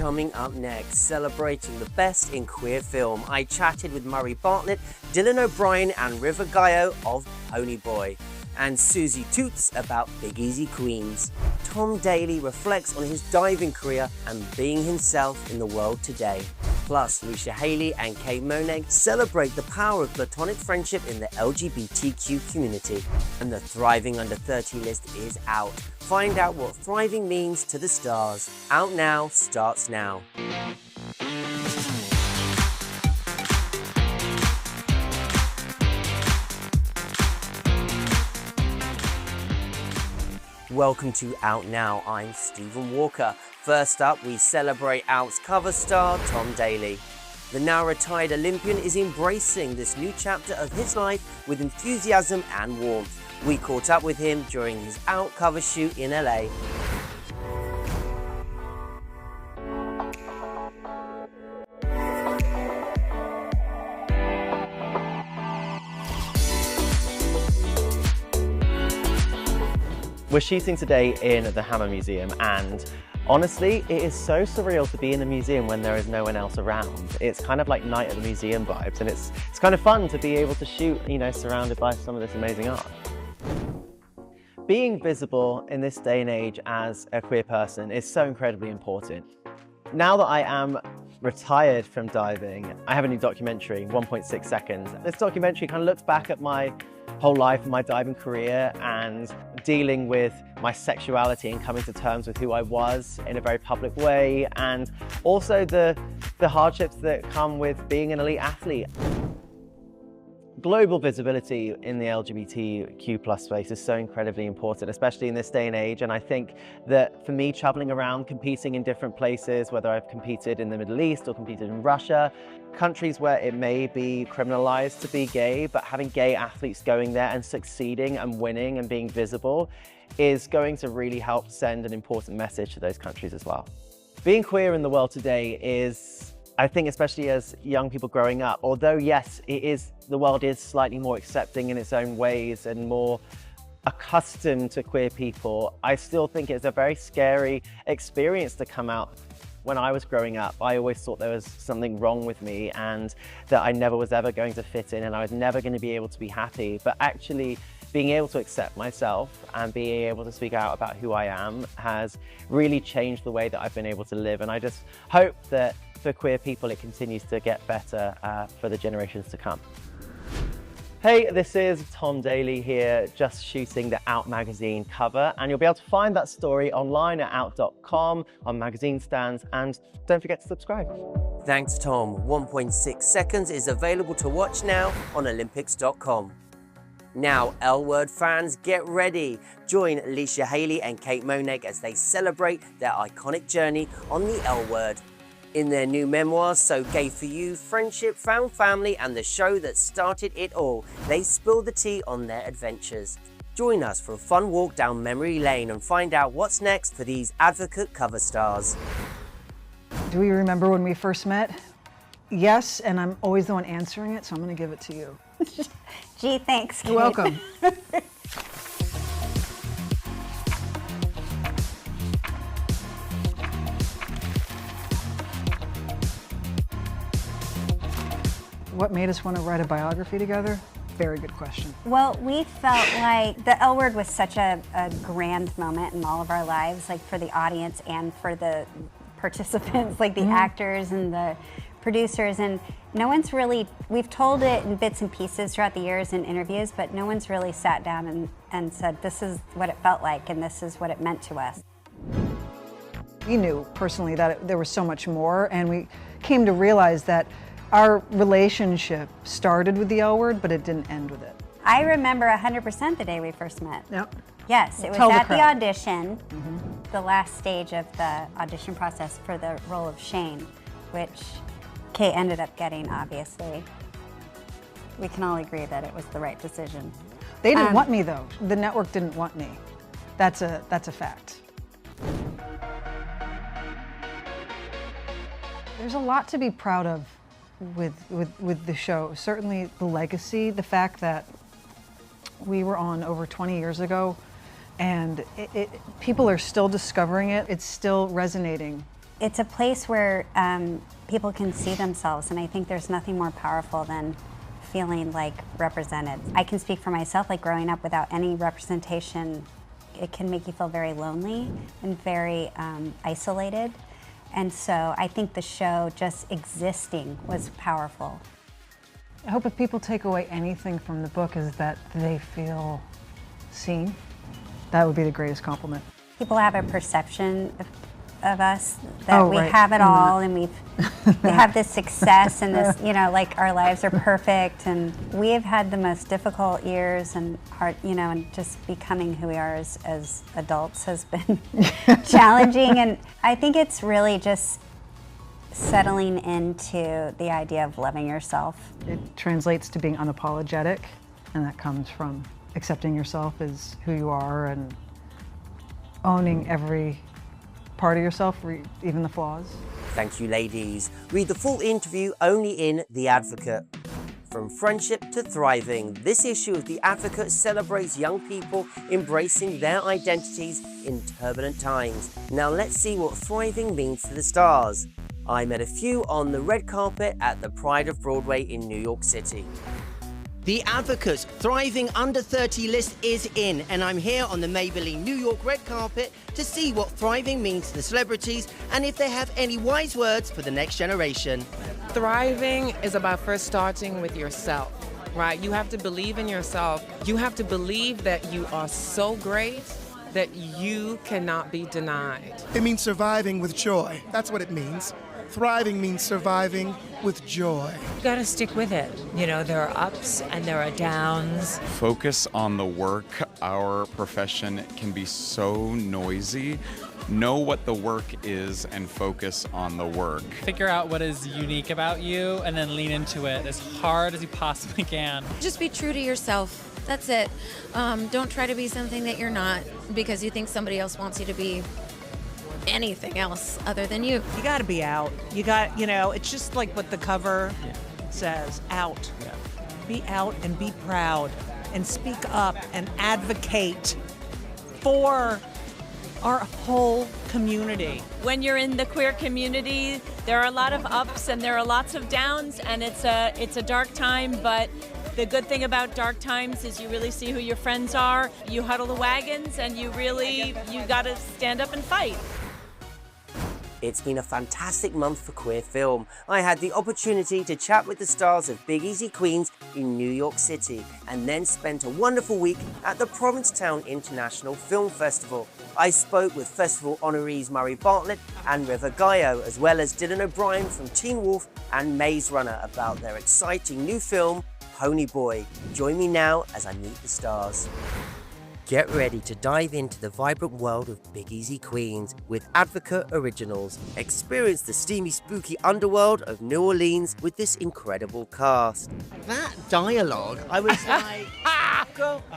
Coming up next, celebrating the best in queer film, I chatted with Murray Bartlett, Dylan O'Brien and River Gaio of Pony Boy, and Susie Toots about Big Easy Queens. Tom Daley reflects on his diving career and being himself in the world today. Plus, Leisha, Hailey and Moennig celebrate the power of platonic friendship in the LGBTQ community. And the Thriving Under 30 list is out. Find out what thriving means to the stars. Out Now starts now. Welcome to Out Now, I'm Stephen Walker. First up, we celebrate Out's cover star, Tom Daley. The now retired Olympian is embracing this new chapter of his life with enthusiasm and warmth. We caught up with him during his Out cover shoot in LA. We're shooting today in the Hammer Museum, and honestly, it is so surreal to be in the museum when there is no one else around. It's kind of like Night at the Museum vibes, and it's kind of fun to be able to shoot, surrounded by some of this amazing art. Being visible in this day and age as a queer person is so incredibly important. Now that I am retired from diving, I have a new documentary, 1.6 seconds. This documentary kind of looks back at my whole life and my diving career and dealing with my sexuality and coming to terms with who I was in a very public way, and also the hardships that come with being an elite athlete. Global visibility in the LGBTQ+ space is so incredibly important, especially in this day and age. And I think that for me, traveling around, competing in different places, whether I've competed in the Middle East or competed in Russia, countries where it may be criminalized to be gay, but having gay athletes going there and succeeding and winning and being visible is going to really help send an important message to those countries as well. Being queer in the world today is, I think, especially as young people growing up, although yes, the world is slightly more accepting in its own ways and more accustomed to queer people, I still think it's a very scary experience to come out. When I was growing up, I always thought there was something wrong with me and that I never was ever going to fit in and I was never going to be able to be happy. But actually, being able to accept myself and being able to speak out about who I am has really changed the way that I've been able to live. And I just hope that for queer people, it continues to get better for the generations to come. Hey, this is Tom Daley here, just shooting the Out magazine cover, and you'll be able to find that story online at out.com, on magazine stands, and don't forget to subscribe. Thanks, Tom. 1.6 seconds is available to watch now on Olympics.com. Now, L Word fans, get ready. Join Leisha, Hailey and Moennig as they celebrate their iconic journey on the L Word. In their new memoirs, So Gay For You, Friendship, Found Family and the Show That Started It All, they spill the tea on their adventures. Join us for a fun walk down memory lane and find out what's next for these advocate cover stars. Do we remember when we first met? Yes, and I'm always the one answering it, so I'm going to give it to you. Gee, thanks, Kate. You're welcome. What made us want to write a biography together? Very good question. Well, we felt like the L Word was such a grand moment in all of our lives, like for the audience and for the participants, like the actors and the producers, and no one's really, we've told it in bits and pieces throughout the years in interviews, but no one's really sat down and said, this is what it felt like and this is what it meant to us. We knew personally that there was so much more, and we came to realize that our relationship started with the L Word, but it didn't end with it. I remember 100% the day we first met. Yep. Yes, it was at the audition, the last stage of the audition process for the role of Shane, which Kate ended up getting, obviously. We can all agree that it was the right decision. They didn't want me, though. The network didn't want me. That's a fact. There's a lot to be proud of with the show. Certainly the legacy, the fact that we were on over 20 years ago and people are still discovering it. It's still resonating it's a place where people can see themselves, and I think there's nothing more powerful than feeling like represented. I can speak for myself, like growing up without any representation, it can make you feel very lonely and very isolated. And so I think the show just existing was powerful. I hope if people take away anything from the book is that they feel seen. That would be the greatest compliment. People have a perception of us that we right. have it all, and we have this success and this, you know, like our lives are perfect, and we have had the most difficult years and hard, you know, and just becoming who we are as adults has been challenging. And I think it's really just settling into the idea of loving yourself. It translates to being unapologetic, and that comes from accepting yourself as who you are and owning every part of yourself, even the flaws. Thank you, ladies. Read the full interview only in The Advocate. From friendship to thriving, this issue of The Advocate celebrates young people embracing their identities in turbulent times. Now let's see what thriving means to the stars. I met a few on the red carpet at the Pride of Broadway in New York City. The Advocate's Thriving Under 30 list is in, and I'm here on the Maybelline New York red carpet to see what thriving means to the celebrities and if they have any wise words for the next generation. Thriving is about first starting with yourself, right? You have to believe in yourself. You have to believe that you are so great that you cannot be denied. It means surviving with joy. That's what it means. Thriving means surviving with joy. You gotta stick with it. You know, there are ups and there are downs. Focus on the work. Our profession can be so noisy. Know what the work is and focus on the work. Figure out what is unique about you and then lean into it as hard as you possibly can. Just be true to yourself. That's it. Don't try to be something that you're not because you think somebody else wants you to be anything else other than you. You got to be out. You got, you know, it's just like what the cover says, out. Yeah. Be out and be proud and speak up and advocate for our whole community. When you're in the queer community, there are a lot of ups and there are lots of downs, and it's a dark time, but the good thing about dark times is you really see who your friends are, you huddle the wagons, and you gotta stand up and fight. It's been a fantastic month for queer film. I had the opportunity to chat with the stars of Big Easy Queens in New York City and then spent a wonderful week at the Provincetown International Film Festival. I spoke with festival honorees Murray Bartlett and River Gaio, as well as Dylan O'Brien from Teen Wolf and Maze Runner about their exciting new film, Pony Boy. Join me now as I meet the stars. Get ready to dive into the vibrant world of Big Easy Queens with Advocate Originals. Experience the steamy, spooky underworld of New Orleans with this incredible cast. That dialogue, I was like,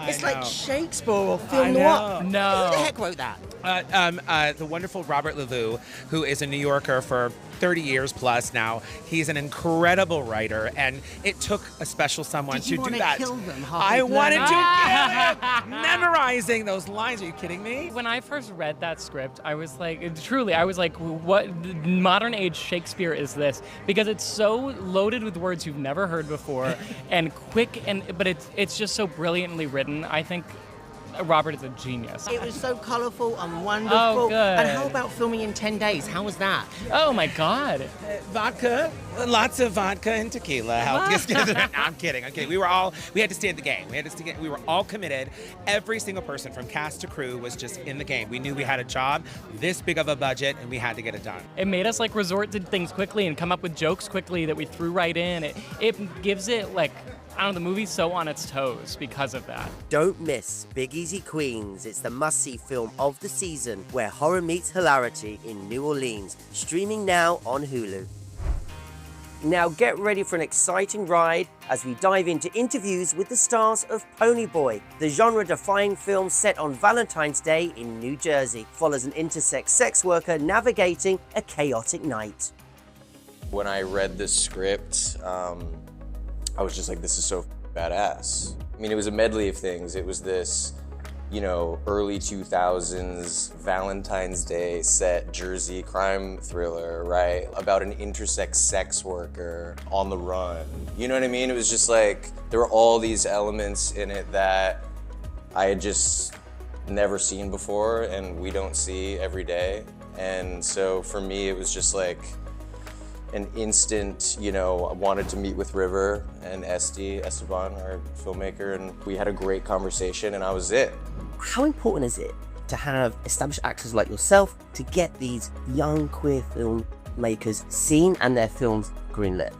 it's like Shakespeare or film noir. No. Who the heck wrote that? The wonderful Robert Lelou, who is a New Yorker for 30 years plus now. He's an incredible writer, and it took a special someone to do that. Kill them I wanted to kill them. Memorizing those lines. Are you kidding me? When I first read that script, I was like, what modern age Shakespeare is this? Because it's so loaded with words you've never heard before and quick, but it's just so brilliantly written. I think Robert is a genius. It was so colourful and wonderful. Oh, good. And how about filming in 10 days? How was that? Oh my God. Vodka, lots of vodka and tequila. I'm kidding. We had to stay in the game. We were all committed. Every single person from cast to crew was just in the game. We knew we had a job, this big of a budget, and we had to get it done. It made us like resort to things quickly and come up with jokes quickly that we threw right in. It gives it like, I don't know, the movie's so on its toes because of that. Don't miss Big Easy Queens. It's the must-see film of the season where horror meets hilarity in New Orleans. Streaming now on Hulu. Now get ready for an exciting ride as we dive into interviews with the stars of Pony Boy. The genre-defying film set on Valentine's Day in New Jersey follows an intersex sex worker navigating a chaotic night. When I read the script, I was just like, this is so badass. I mean, it was a medley of things. It was this you know, early 2000s Valentine's Day set Jersey crime thriller, right? About an intersex sex worker on the run. You know what I mean? It was just like, there were all these elements in it that I had just never seen before and we don't see every day. And so for me, it was just like an instant, you know, I wanted to meet with River and Esteban, our filmmaker, and we had a great conversation and I was it. How important is it to have established actors like yourself to get these young queer filmmakers seen and their films greenlit?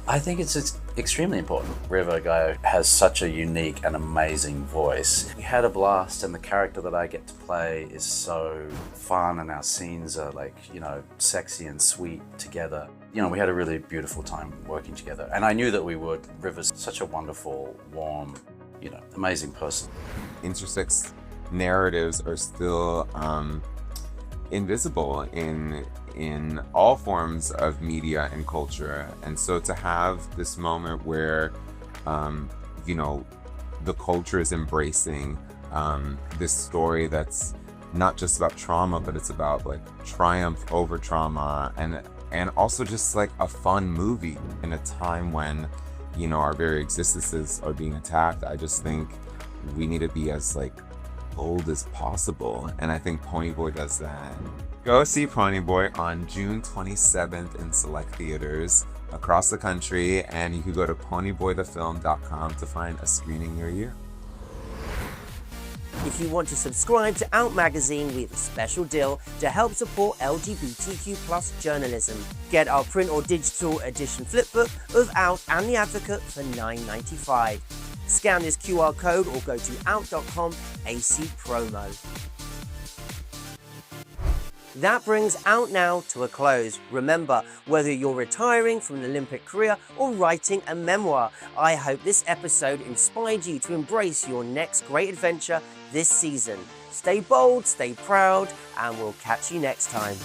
I think it's extremely important. River Gaio has such a unique and amazing voice. We had a blast, and the character that I get to play is so fun, and our scenes are like, you know, sexy and sweet together. You know, we had a really beautiful time working together, and I knew that we would. River's such a wonderful, warm, you know, amazing person. Intersex narratives are still invisible in all forms of media and culture, and so to have this moment where you know, the culture is embracing this story that's not just about trauma, but it's about like triumph over trauma, and also just like a fun movie in a time when, you know, our very existences are being attacked. I just think we need to be as like bold as possible, and I think Ponyboy does that. Go see Ponyboy on June 27th in select theaters across the country, and you can go to ponyboythefilm.com to find a screening near you. If you want to subscribe to Out Magazine, we have a special deal to help support LGBTQ+ journalism. Get our print or digital edition flipbook of Out and The Advocate for $9.95. Scan this QR code or go to out.com AC promo. That brings Out Now to a close. Remember, whether you're retiring from an Olympic career or writing a memoir, I hope this episode inspired you to embrace your next great adventure this season. Stay bold, stay proud, and we'll catch you next time.